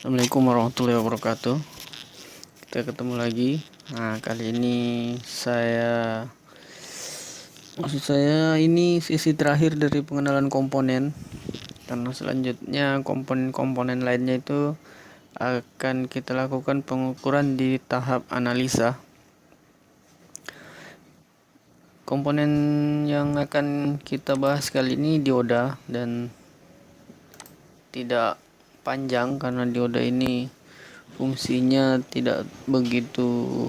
Assalamualaikum warahmatullahi wabarakatuh. Kita ketemu lagi. Nah, kali ini ini sesi terakhir dari pengenalan komponen. Karena selanjutnya komponen-komponen lainnya itu akan kita lakukan pengukuran di tahap analisa. Komponen yang akan kita bahas kali ini dioda, dan tidak panjang karena dioda ini fungsinya tidak begitu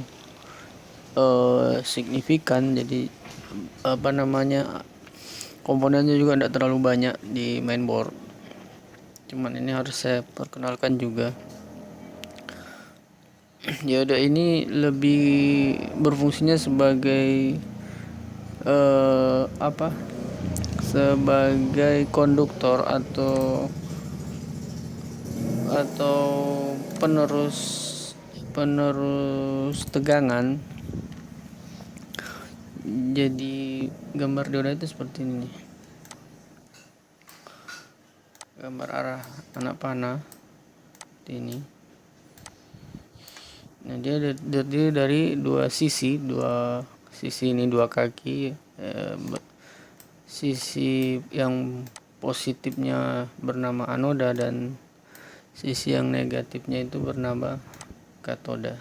signifikan. Jadi komponennya juga tidak terlalu banyak di mainboard. Cuman ini harus saya perkenalkan juga. Dioda ini lebih berfungsinya sebagai sebagai konduktor atau penerus tegangan. Jadi gambar dioda itu seperti ini nih. Gambar arah anak panah ini. Nah, dia dari dua sisi ini, dua kaki. Sisi yang positifnya bernama anoda dan sisi yang negatifnya itu bernama katoda.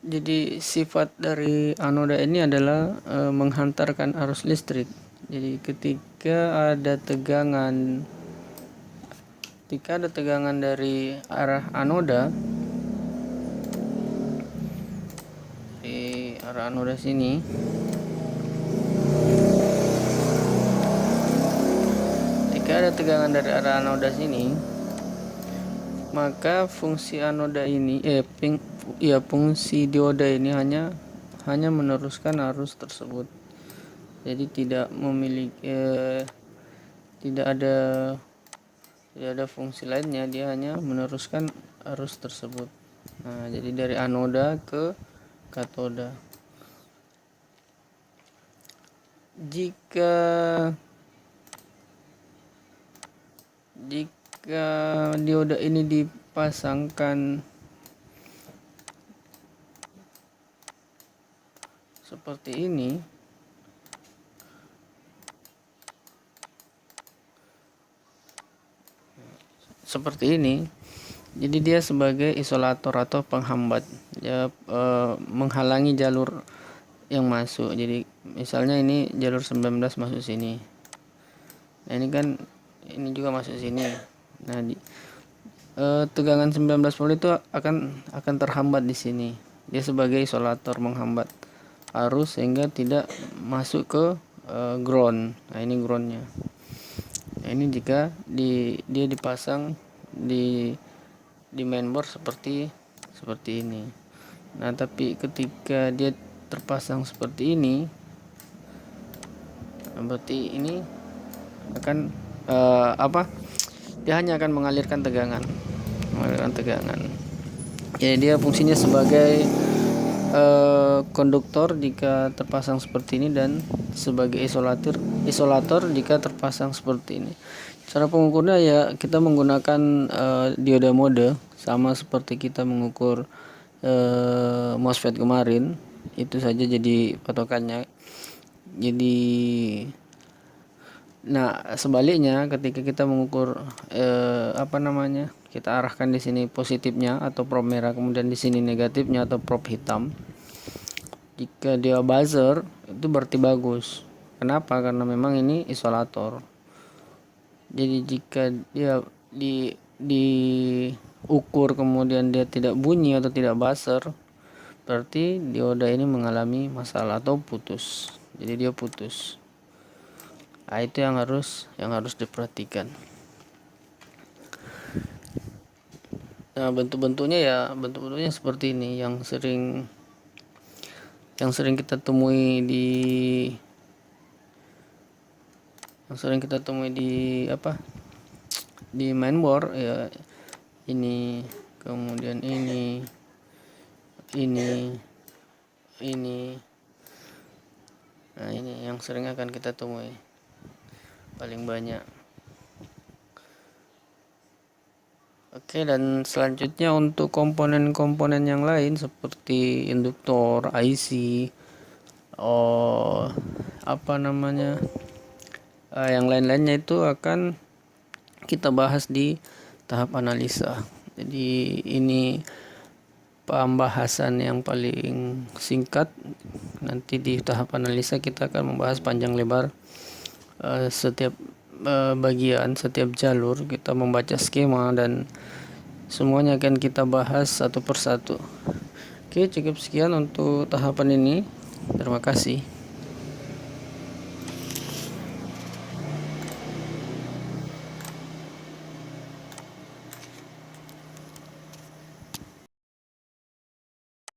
Jadi sifat dari anoda ini adalah menghantarkan arus listrik. Jadi ketika ada tegangan dari arah anoda, di arah anoda sini, maka fungsi fungsi dioda ini hanya meneruskan arus tersebut. Jadi tidak ada fungsi lainnya, dia hanya meneruskan arus tersebut. Nah, jadi dari anoda ke katoda. Jika dioda ini dipasangkan seperti ini, jadi dia sebagai isolator atau penghambat. Dia menghalangi jalur yang masuk. Jadi misalnya ini jalur 19 masuk sini. Nah, ini kan ini juga masuk sini. Nah, tegangan 19 volt itu akan terhambat di sini. Dia sebagai isolator, menghambat arus sehingga tidak masuk ke ground. Nah, ini groundnya. Nah, ini jika dia dipasang di mainboard seperti ini. Nah, tapi ketika dia terpasang seperti ini, berarti ini akan dia hanya akan mengalirkan tegangan. Jadi dia fungsinya sebagai konduktor jika terpasang seperti ini, dan sebagai isolator jika terpasang seperti ini. Cara pengukurnya ya kita menggunakan dioda mode, sama seperti kita mengukur MOSFET kemarin. Itu saja jadi patokannya. Jadi sebaliknya ketika kita mengukur kita arahkan di sini positifnya atau probe merah, kemudian di sini negatifnya atau probe hitam. Jika dia buzzer itu berarti bagus. Kenapa? Karena memang ini isolator. Jadi jika dia diukur kemudian dia tidak bunyi atau tidak buzzer, berarti dioda ini mengalami masalah atau putus. Jadi dia putus. Nah, itu yang harus diperhatikan. Nah, bentuk-bentuknya seperti ini, yang sering kita temui di mainboard ya. Ini, kemudian ini, Nah, ini yang sering akan kita temui paling banyak. Oke, dan selanjutnya untuk komponen-komponen yang lain seperti induktor, IC, yang lain-lainnya itu akan kita bahas di tahap analisa. Jadi ini pembahasan yang paling singkat. Nanti di tahap analisa kita akan membahas panjang lebar setiap bagian, setiap jalur. Kita membaca skema dan semuanya akan kita bahas satu persatu. Oke, cukup sekian untuk tahapan ini. Terima kasih.